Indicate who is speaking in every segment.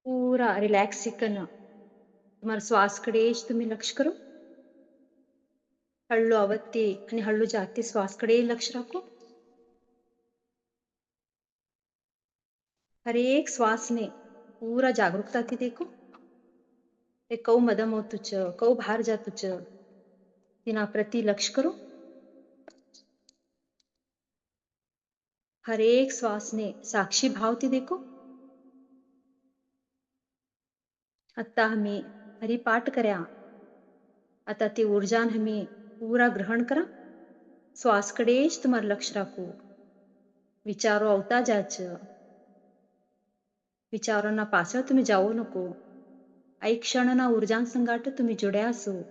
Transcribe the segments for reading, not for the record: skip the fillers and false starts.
Speaker 1: पुरा रिलॅक्स करणं. तुम्हाला श्वासकडे तुम्ही लक्ष करो. हळू आवते आणि हळू जाते श्वासकडे लक्ष राखो. हर एक श्वास ने पूरा जागरूकता थी देखो. ते कौ मदम होतुच, कौ बाहर जातुच. तिना प्रति लक्ष करो. हर एक श्वास ने साक्षी भाव थी देखो. आता हमें हरिपाठ कर्या. आता ती ऊर्जान हमें पूरा ग्रहण करा. श्वासकडेच तुम्हाला लक्ष राखो. विचारो आवता जाच. विचारोना पासळ तुम्ही जाऊ नको. ऐक क्षणना ऊर्जान संगाट तुम्ही जुड्या असो.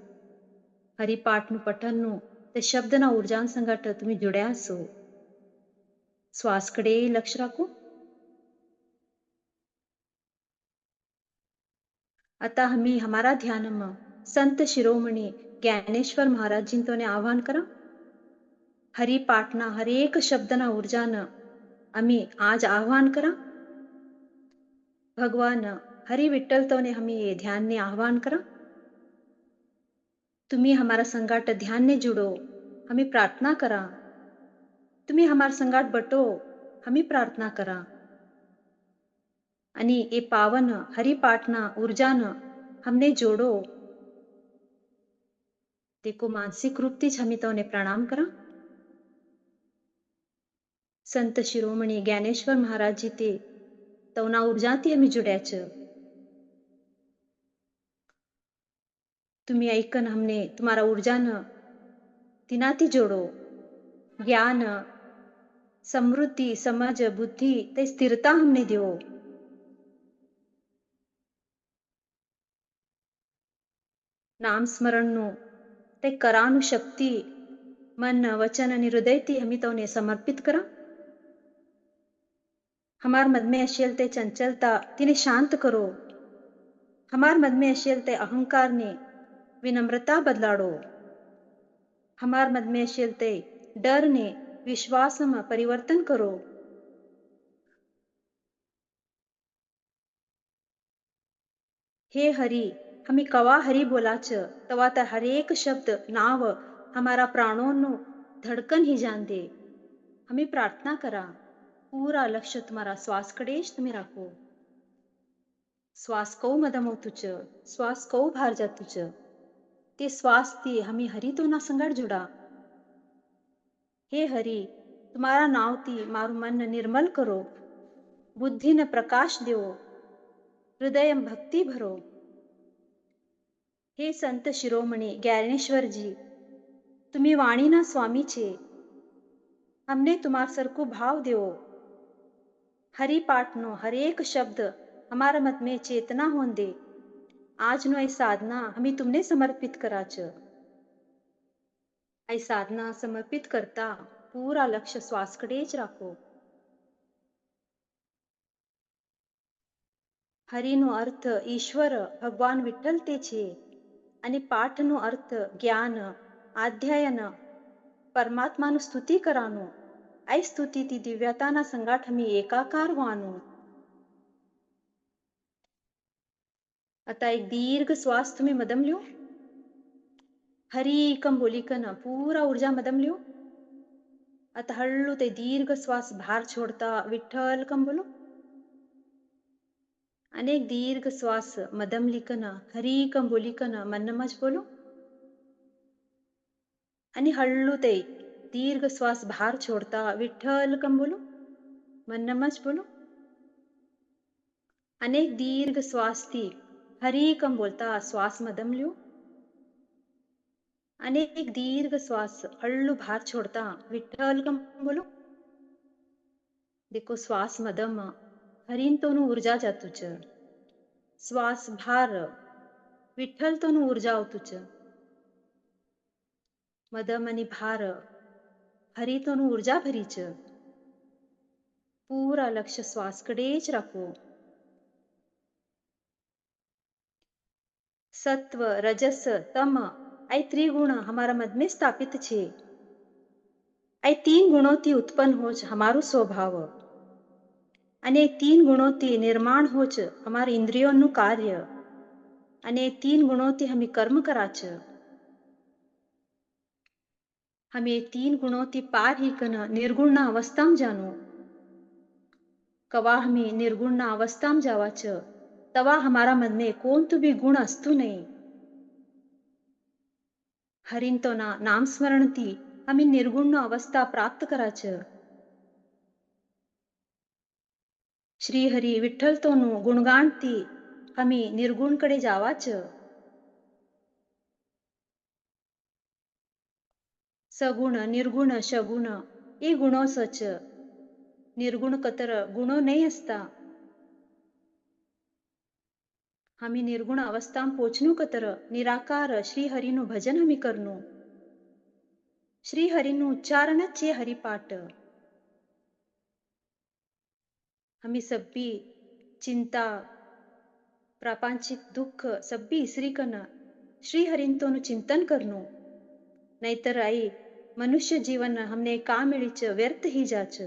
Speaker 1: हरिपाठનું પઠનનું તે શબ્દના ઉર્જાન સંગાટ तुम्ही जुड्या असो. श्वासकडे लक्ष राखो. आता हमें हमारा ध्यान में संत शिरोमणी ज्ञानेश्वर महाराज जी तो ने आह्वान करा. हरिपाठना हर एक शब्दना ऊर्जान आम्ही आज आह्वान करा. भगवान हरि विठ्ठल तो ने हमें ये ध्यान ने आह्वान करा. तुम्ही हमारा संगाट ध्यान ने जुड़ो. हमें प्रार्थना करा. तुम्ही हमारा संगाट बटो. हमें प्रार्थना करा. आणि ये पावन हरिपाठना ऊर्जान हमने जोड़ो. देखो मानसिक रूप थी हमें तो ने प्रणाम करा. संत शिरोमणी ज्ञानेश्वर महाराज जी ते तवना ऊर्जाती आम्ही जुड्याच. तुम्ही ऐकन हमने तुम्हारा ऊर्जान तिनाती जोड़ो. ज्ञान समृद्धि समझ बुद्धि ते स्थिरता हमने दियो. नाम स्मरणनु ते करानु शक्ती मन वचन आणि हृदय ती हमी तवने समर्पित करा. हमार मद में अशेल ते चंचलता तिने शांत करो. हमार मद में अशेल ते अहंकार ने विनम्रता बदलाड़ो. हमार मद में अशेल ते डर ने विश्वास में परिवर्तन करो. हे हरि हमें कवा हरि बोलाच तवा तर हर एक शब्द नाव हमारा प्राणों नु धड़कन ही जान दे. हमें प्रार्थना करा. पूरा लक्ष्य तुम्हारा श्वास कडेच तुम्ही राखो. श्वास कौ मदम होतुच, श्वास कौ बाहर जातुच. ते श्वास ती हमें हरि तो ना संगड जुड़ा. हे हरि तुम्हारा नाव ती मारू मन निर्मल करो. बुद्धि न प्रकाश दो. हृदय भक्ति भरो. हे संत शिरोमणी ज्ञानेश्वर जी तुम्ही वाणी ना स्वामी छे. हमने तुम्हार सरको भाव देओ. हरि पाठ नो हर एक शब्द हमारा मत में चेतना होन दे. आज नो ऐ साधना हमें तुमने समर्पित कराच. ऐ साधना समर्पित करता पूरा लक्ष्य श्वासकडेच राखो. हरिनो अर्थ ईश्वर भगवान विठ्ठल ते छे. आणि पाठનો अर्थ જ્ઞાન આધ્યાયન પરમાત્માનું સ્તુતિ કરવાનું. આ સ્તુતિથી દિવ્યતાના સંગાઠ હમી એકાકાર હોવાનું. आता एक दीर्घ श्वास तुम्ही मदम ल्यो. हरी कम बोलिकन पूरा ऊर्जा मदम ल्यो. आता हळू ते दीर्घ श्वास बाहर छोड़ता विठ्ठल कम बोलो. अनेक दीर्घ श्वास मदम लिकन हरी कम बोलिकन मनमज बोलो. आणि हळू ते दीर्घ श्वास बाहर छोड़ता विठ्ठल कम बोलो. मनमज बोलो. अनेक दीर्घ श्वास थी हरी कम बोलता श्वास मदम ल्यो. अनेक दीर्घ श्वास हळू बाहर छोड़ता विठ्ठल कम बोलो. देखो श्वास मदम हरीन तोनु ऊर्जा जातुच. श्वास भार विठ्ठल तोनु ऊर्जा आवतुच. मदम आणि भार हरी तोनु ऊर्जा भरीच. पूरा लक्ष्य श्वास कडेच राखो. सत्व रजस तम ऐ त्रिगुण हमारा मद में स्थापित छे. ऐ तीन गुणों थी उत्पन्न होच हमारो स्वभाव. અને तीन गुणोથી निर्माण होच અમાર ઇન્દ્રિયોનું કાર્ય અને तीन गुणोથી हमी कर्म कराच हमें तीन गुणोથી पार ही कन निर्गुण अवस्थाम जानो कवा हमी निर्गुण अवस्थाम जावाच तवा हमारा मन में कोणतं बी गुण असतो नाही हरिंतोना नामस्मरणती हमी निर्गुण अवस्था प्राप्त कराच श्री हरी विठ्ठल तोनु गुणगाणती हमी निर्गुणकडे जावाच सगुण निर्गुण शगुण ए गुणो सच निर्गुण कतर गुणो नहीं असता हमी निर्गुण अवस्थाम पोचनु कतर निराकार श्री हरिनु भजन हमी करनु श्री हरिनु उच्चारणच छे हरिपाठ हमी सब्बी चिंता प्रापंचिक दुःख सब्बी इसरी कन श्री हरिंतोनु चिंतन करनु नहींतर आई मनुष्य जीवन हमने का मिळीच व्यर्थ ही जाच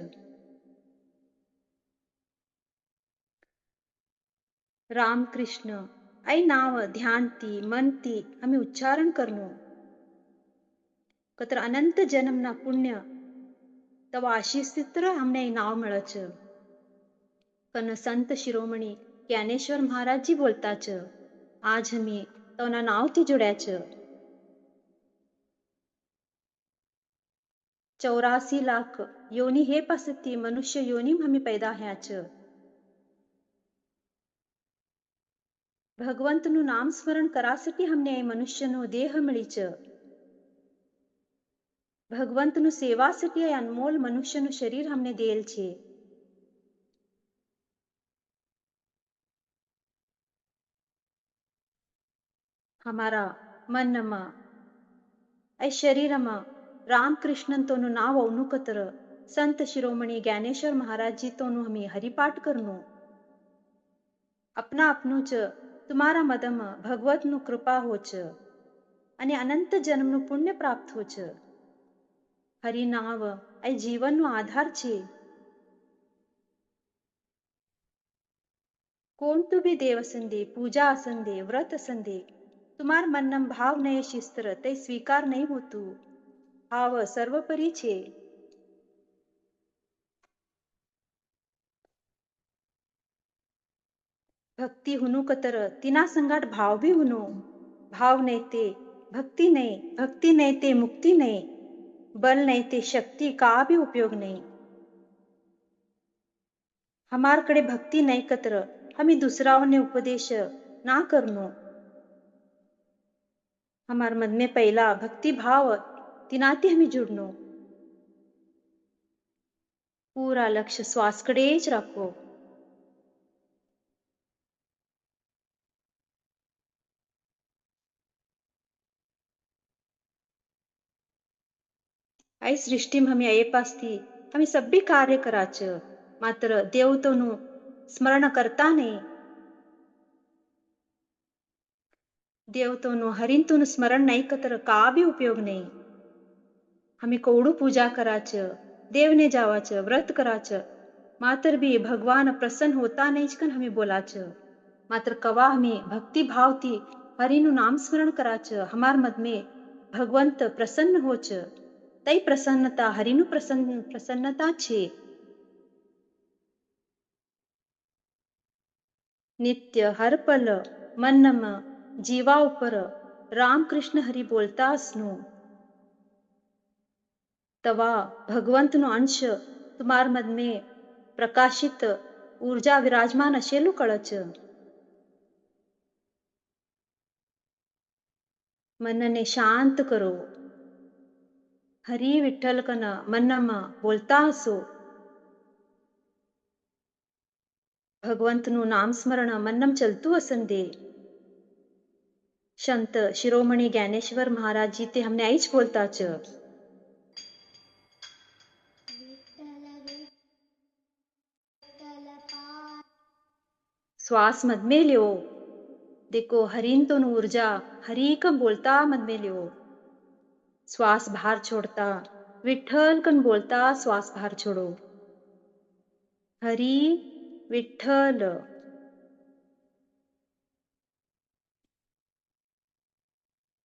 Speaker 1: राम कृष्ण आई नाव ध्यानती मनती हमें उच्चारण करनो कतर अनंत जन्म ना पुण्य तवा आशीषित्र हमने नाव मिळच कन संत शिरोमणी ज्ञानेश्वर महाराज जी बोलताच आज हमी तवना नाव ती जुड्याच 84 लाख योनी हे पासती मनुष्य योनी हमी पैदा ह्याच भगवंतनु नाम स्मरण करासाठी हमने मनुष्यनु देह मिळीच भगवंतनु सेवासाठी अनमोल मनुष्यनु शरीर हमने देल छे हमारा मनमा ऐ शरीरमा रामकृष्णन तोनु नाव औनु कतर संत शिरोमणी ज्ञानेश्वर महाराज जी तोनु हमी हरिपाठ करनु अपना अपनुच तुम्हारा मदम भगवतनु कृपा होच आणि अनंत जन्मनु पुण्य प्राप्त होच हरि नाव ऐ जीवननु आधार छे कोणतु भी देव असंदे पूजा असंदे व्रत असंदे तुम्हार मन्नम भाव नये शिस्तर ते स्वीकार नहीं होतु भाव सर्वपरी छे भक्ती हुनु कतर तिना संगाट भाव भी हुनु भाव नहीं ते भक्ति नहीं ते मुक्ति नहीं बल नहीं ते शक्ति का भी उपयोग नहीं हमारकडे भक्ति नहीं कतर हमी दुसरावने उपदेश ना करनो हमार मन में पहला भक्ति भाव तिनाती हमी जुड़नो पूरा लक्ष्य श्वास कडेच राखो आई सृष्टि में हमें पासती हमें सभी कार्य कराच मात्र देवतोनु स्मरण करता नहीं देवतोनु हरिंतोनु स्मरण नहीं कतर का भी उपयोग नहीं हमें कोवडू पूजा कराच देवने जावाच व्रत कराच मात्र भी भगवान प्रसन्न होता नहीं कन हमें बोलाच मात्र कवा हमें भक्ति भावती हरिनु नाम स्मरण कराच हमार मद में भगवंत प्रसन्न होच तई प्रसन्नता हरिनु प्रसन्नता छे नित्य हर पल मन्नम जीवा उपर राम कृष्ण हरि बोलता असनु तवा भगवंतनु अंश तुम्हार मद में प्रकाशित ऊर्जा विराजमान अशेलू कळच मनने शांत करो हरी विठ्ठल कन मन्नमा बोलता असो भगवंतनु नाम स्मरण मन्नम चलतू असंदे संत शिरोमणी ज्ञानेश्वर महाराज जी ते हमने आईच बोलताच श्वास मद में लियो देखो हरिन तो ऊर्जा हरी कब बोलता मद में लियो श्वास बाहर छोड़ता विठ्ठल कन बोलता श्वास बाहर छोड़ो हरी विठ्ठल.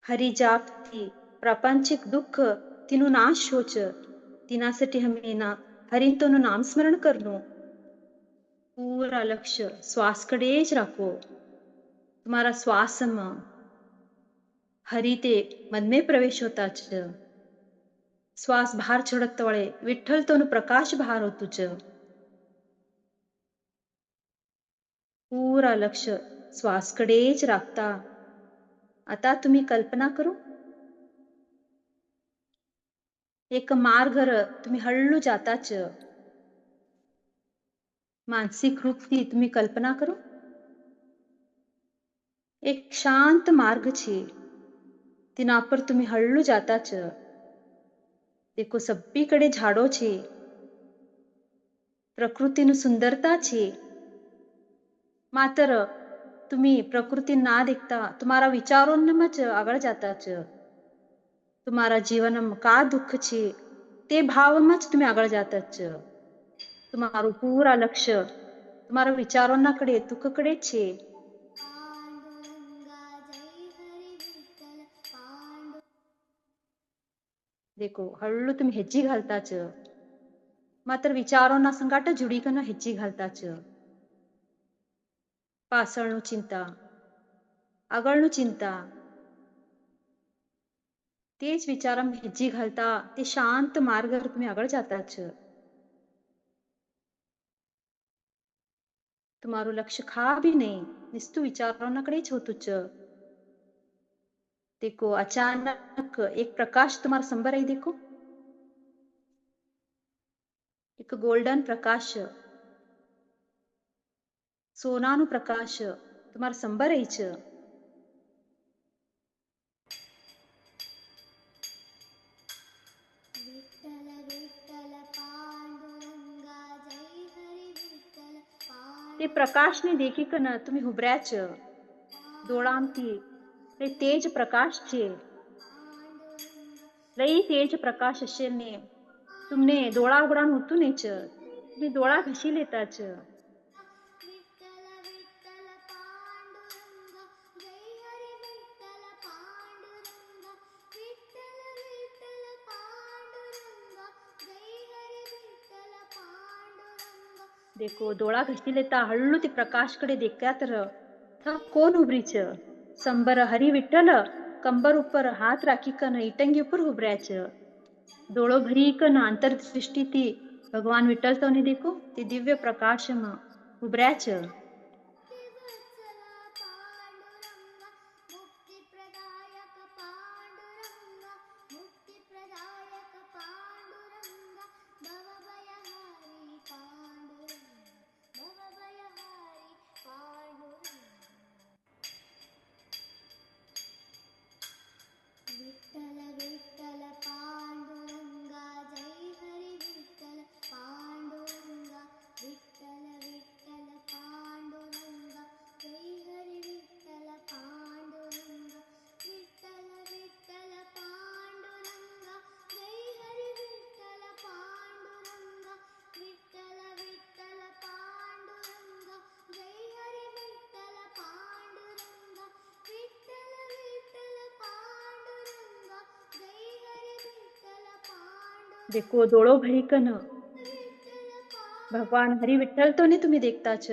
Speaker 1: हरी जापती प्रापंचिक दुःख तिनु नाश होच, तिनासाठी हमें ना हरिंतोनु नाम स्मरण करनो. पूरा लक्ष श्वास कड़े ज रखो. तुम्हारा श्वास में हरि ते मन में प्रवेश होता च. श्वास बाहर छोड़त वळे विठ्ठल तोनु प्रकाश बाहर होतो च. पूरा लक्ष श्वास कडेच राखता. आता तुम्ही कल्पना करू एक मार्गर तुम्ही हळू जाताच. मानसिक रूप थी तुम्ही कल्पना करो एक शांत मार्ग छे, तेना पर तुम्ही हळू जाता छ. देखो सब्बीकडे झाडो छे, प्रकृतीનું सुंदरता छे. मात्र तुम्ही प्रकृती ना देखता तुम्हारा विचारों ज આગળ जाता छ. तुम्हारा जीवनम का दुःख छे ते भावમાં જ तुम्ही આગળ जाता छ. तुम्हाરું पूरा लक्ष तुम्हारा विचारों कडे दुःखकडे छे. देखो हळू तुम्ही हेज्जी घालता छ, मात्र विचारोना संगाट जुडीकन हेज्जी घालता छ. પાછળનું ચિંતા, આગળનું ચિંતા, તે જ વિચારમાં હેજી ઘાલતા તે શાંત માર્ગર तुम्ही આગળ जाता छ. तुम्हाરું लक्ष्य खा भी नहीं, निस्तु विचारोना कड़े જ होતું छ. देखो अचानक एक प्रकाश तुम्हारा संबर आई. देखो एक गोल्डन प्रकाश, सोनानु प्रकाश तुम्हारा संबर आई छ. ते प्रकाशने देखी कन तुम्ही हुबऱ्या छ. डोळांती ते तेज प्रकाश छे. लई तेज प्रकाश असेलने तुमने डोळा उघडान होतू ने छ. तुम्ही डोळा घशी लेता छ. देखो डोळा घशी लेता हळू ते प्रकाशकडे देखता तर कोण उभरी छ. संबर हरी विठ्ठल कंबर ઉપર હાથ રાખી કન ઈટંગી ઉપર ઉભર્યા छ. डोळो भरी कन अंतर्दृष्टी थी भगवान विठ्ठल तो ने देखो ते दिव्य प्रकाश में उभर्या छ. देखो डोळो भरी कन भगवान हरी विठ्ठल तो ने तुम्ही देखता छ.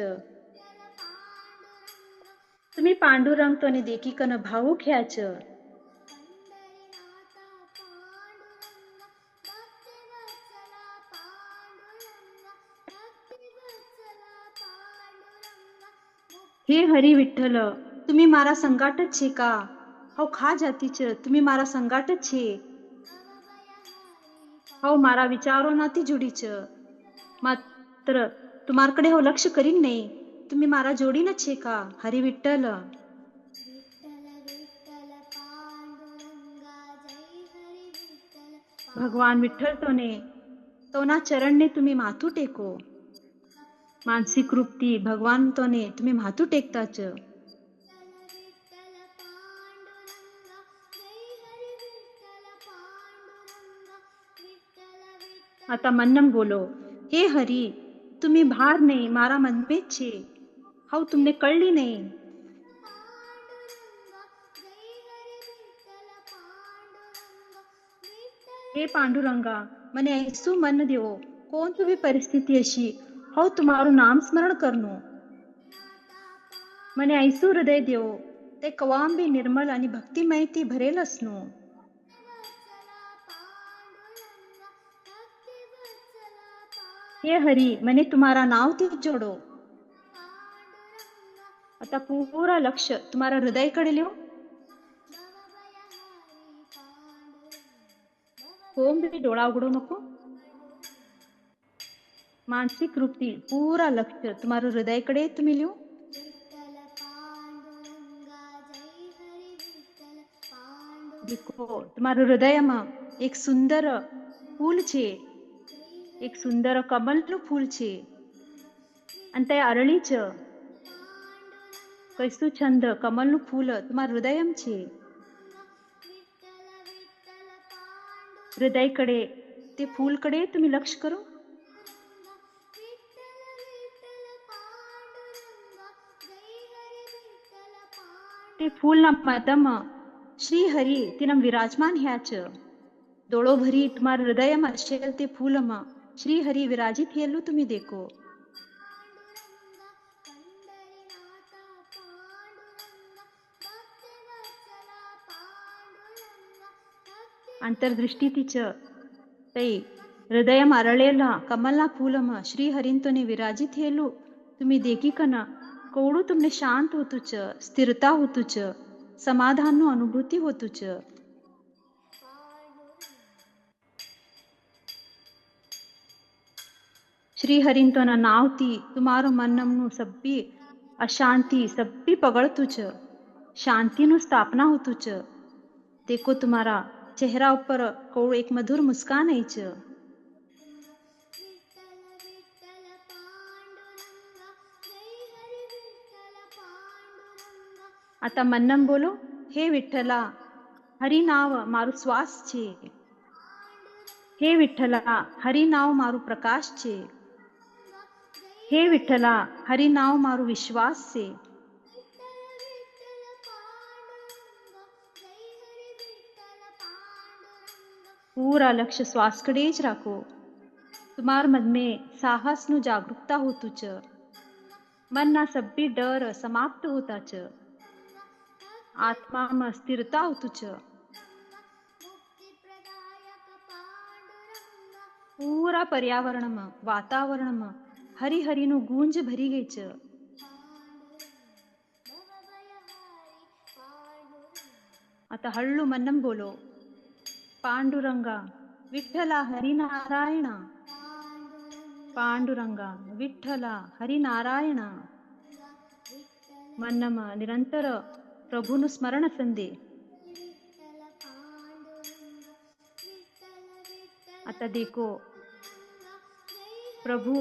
Speaker 1: तुम्ही पांडुरंग तो ने देखी कन भावुक ह्या छ. हे हरी विठ्ठल तुम्ही मारा संगाटच छे का. हो खा जाती छ तुम्ही मारा संगाटच छे. हो मारा विचारो नाती जुडी छ. मात्र तुम्हारकडे हो लक्ष करीन नाही. तुम्ही मारा जोडी न छे का हरी विठ्ठल. भगवान विठ्ठल तोना चरण ने तुम्ही माथू टेको. मानसिक रूप थी भगवान तो ने तुम्ही माथू टेकता छ. आता मन्नम बोलो हे हरी तुम्ही ભાર નહીં મારા મનમાં જ છે હવ તમને કળલી નહીં. हे पांडुरंगा મને ऐसू मन देवो कोणती भी परिस्थिती अशी हव तुम्हाરું नाम स्मरण करनो. મને ऐसू हृदय देवो ते कवाम बी निर्मल आणि भक्तिमयती भरेल असनो. हे हरी મને तुम्हारा नाव ते जोडो. आता पूरा लक्ष तुम्हारा हृदयकडे ल्यो. कोण बी डोळा उघडू नको. मानसिक रूपी पूरा लक्ष तुम्हारा हृदयकडे तुम्ही ल्यो. देखो तुम्हारा हृदयમાં એક સુંદર ફૂલ છે, એક સુંદર કમલનું ફૂલ છે અને તે અરળી છે. કૈસું છંદ કમલનું ફૂલ તમારા હૃદયમ છે. हृदयकडे ते फूलकडे तुम्ही लक्ष करो. ते फूलના મધ્યમાં શ્રી હરિ તેના વિરાજમાન હ્યા છે. ડોળો ભરી તમારા હૃદયમાં અસેલ તે ફૂલમાં શ્રી હરિ વિરાજિત થયેલું તમે દેખો. अंतर्दृष्टीतीच ते हृदयમાં અરળેલા કમલના ફૂલમાં શ્રી હરિંતોને વિરાજિત થયેલું तुम्ही देखी कना कवडू तुमने शांत होतुच, स्थिरता होतुच, समाधानનો અનુભૂતિ હોતુચ. શ્રી હરિંતોના નાવથી તમારું મનનું સભ્ય અશાંતિ સભ્ય પગળતું છે, શાંતિનું સ્થાપના હોતું છે. देखो तुम्हारा चेहरा ઉપર કોળ એક મધુર મુસ્કાન आई છે. आता મન્નમ બોલો, હે વિઠ્ઠલા હરિ નાવ મારું શ્વાસ છે. હે વિઠ્ઠલા હરિ નાવ મારું પ્રકાશ છે. હે વિઠ્ઠલા હરિ નાવ મારું વિશ્વાસ છે. पूरा लक्ष श्वासकडे જ રાખો. તમારા મનમાં સાહસનું જાગૃતતા હોતું છે. મનના સભ્ય ડર સમાપ્ત હોતા છે. આત્મામાં સ્થિરતા હોતું છે. પૂરા પર્યાવરણમાં વાતાવરણમાં હરિહરિનું ગુંજ ભરી ગઈ છે. आता हळू मन्नम बोलो, पांडुरंगा विठ्ठला हरिनारायण, पांडुरंगा विठ्ठला हरिनारायण. मन्नम निरंतर प्रभुનું સ્મરણ સંદે. आता देखो प्रभु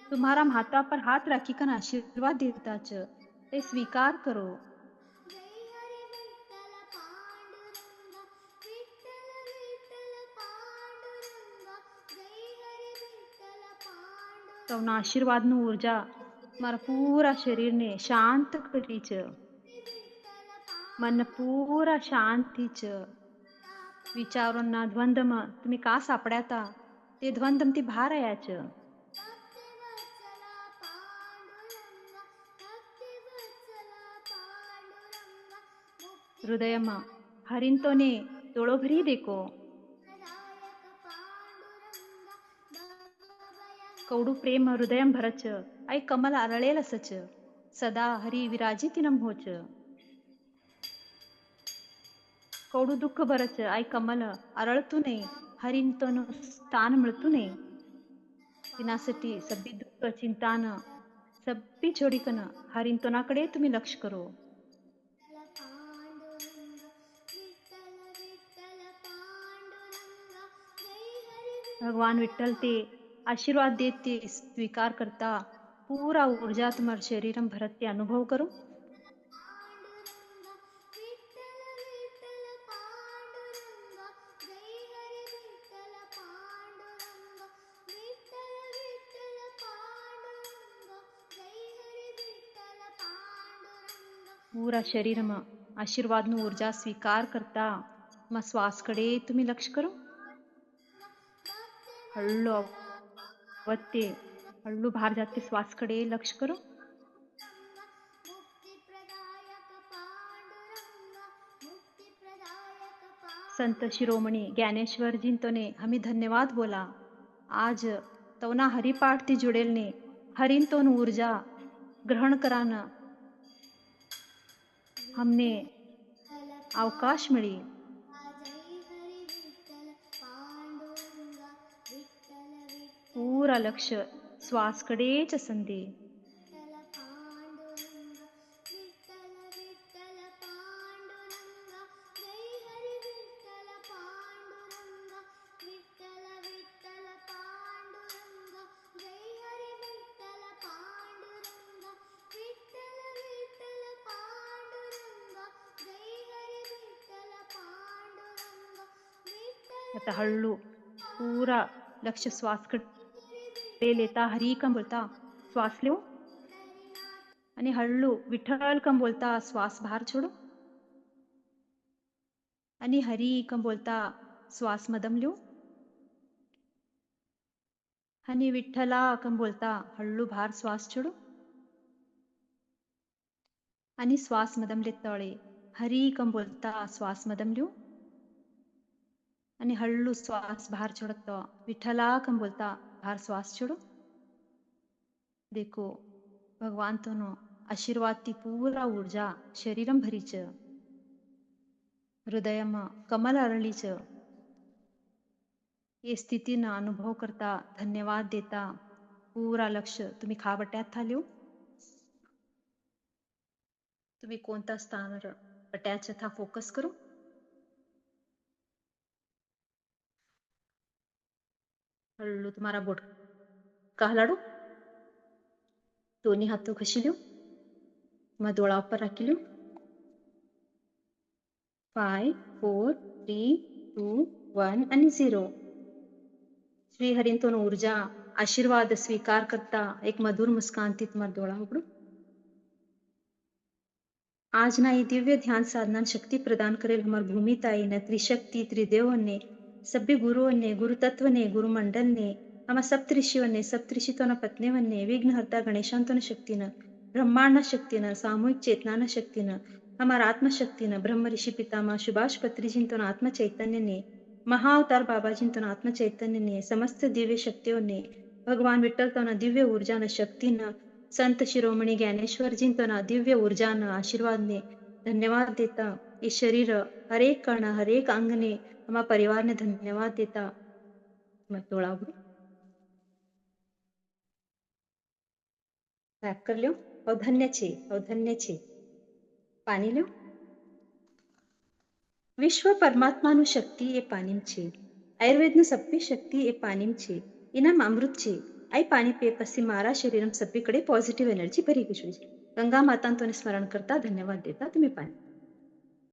Speaker 1: तुम्हारा माथा पर हाथ रखी कर आशीर्वाद देता छ, ते स्वीकार करो. તવના આશીર્વાદનું ઊર્જા મારા પૂરા શરીરને શાંત કરી છે. મન પૂરા શાંતિ છે. વિચારોના દ્વંદ્વમાં તમે કા સાપડ્યા તે દ્વંદ્વથી બહાર આવ્યા છે. હૃદયમાં હરિંતોને ડોળો ભરી દેખો. कवडू प्रेम हृदयम भरच आई कमल अरळेल सच सदा हरी विराजितिनम होच. कवडू दुःख भरच आई कमल अरळतू नाही, हरिंतोनु स्थान मिळतू नाही. तिनासाठी सभी दुःख चिंतान सभी छोडीकन हरिंतोनाकडे तुम्ही लक्ष करो. भगवान विठ्ठल ते आशीर्वाद देते स्वीकार करता पूरा ऊर्जा तुम्हारे शरीर में भरते अनुभव करो. પૂરા શરીરમાં આશીર્વાદનું ઉર્જા સ્વીકાર કરતા શ્વાસकडे तुम्ही લક્ષ કરો. हळू आवते हळू बाहेर जाते श्वासकडे लक्ष करो. संत शिरोमणी ज्ञानेश्वरजींतोने हमें धन्यवाद बोला. आज तवना हरिपाठ ती जुडेलने हरिंतोन ऊर्जा ग्रहण कराना हमने अवकाश मिळी. पूरा लक्ष श्वासकडेच असंदे. आता हळू पूरा लक्ष श्वासकडे लेता हरी कम बोलता श्वास लो आणि हळू विठ्ठल कम बोलता श्वास बाहेर छोडो आणि हरी कम बोलता श्वास मदम लो आणि विठ्ठला कम बोलता हळू बाहेर श्वास छोडो आणि श्वास मदम ले तळे हरी कम बोलता श्वास मदम लो आणि हळू श्वास बाहर छोड़त विठला कम बोलता बाहर श्वास छोड़ो. देखो भगवान तो नो आशीर्वाद ती पूरा ऊर्जा शरीरम भरीच हृदयमा कमल अरळीच ये स्थितीना अनुभव करता धन्यवाद देता पूरा लक्ष तुम्ही खाबट्यात थाल्यो. तुम्ही कोणता स्थान बट्याच था फोकस करो. हळू तुम्हारा बोट का हलाडो. दोन्ही हाथों घसी लो. तुम्हारा डोळा ऊपर रखी लो. 5 4 3 2 1 आणि 0. श्री हरिंतोन ऊर्जा आशीर्वाद स्वीकार करता एक मधुर मुस्कान ती तुम्हारा डोळा उघडो. आज ना ये दिव्य ध्यान साधना शक्ति प्रदान करेल हमार भूमि ताई ने त्रिशक्ति त्रिदेव ने सभी गुरुओं ने गुरु तत्व ने गुरु मंडल ने हमार सप्तऋषियों ने सप्तऋषितों पत्नी ने विघ्नहर्ता गणेशांतोन शक्ति न ब्रह्मांड शक्ति न सामूहिक चेतना शक्ति न हमार आत्मशक्ति न ब्रह्म ऋषि पितामह सुभाष पत्रीजिंतोन आत्म चैतन्य ने महाअवतार बाबाजिंतोन आत्म चैतन्य ने समस्त दिव्य शक्तियों ने भगवान विठ्ठल तो दिव्य ऊर्जा न शक्ति न संत शिरोमणी ज्ञानेश्वर जी तो ना दिव्य ऊर्जा न आशीर्वाद ने धन्यवाद देता. ये शरीर हर एक कण हर एक अंग ने हमारा परिवार ने धन्यवाद देता. मत डोळा उघडो. पैक कर लो. धन्य छे. पानी लो. विश्व परमात्मा नु शक्ति ये पानी छे. आयुर्वेद नु सभी शक्ति ये पानी छे. इनाम अमृत छे. आई पाणी पे पसी मारा शरीरम सगळीकडे पॉझिटिव्ह एनर्जी भरी गई. गंगा मातांतोने स्मरण करता धन्यवाद देता तुम्ही पाणी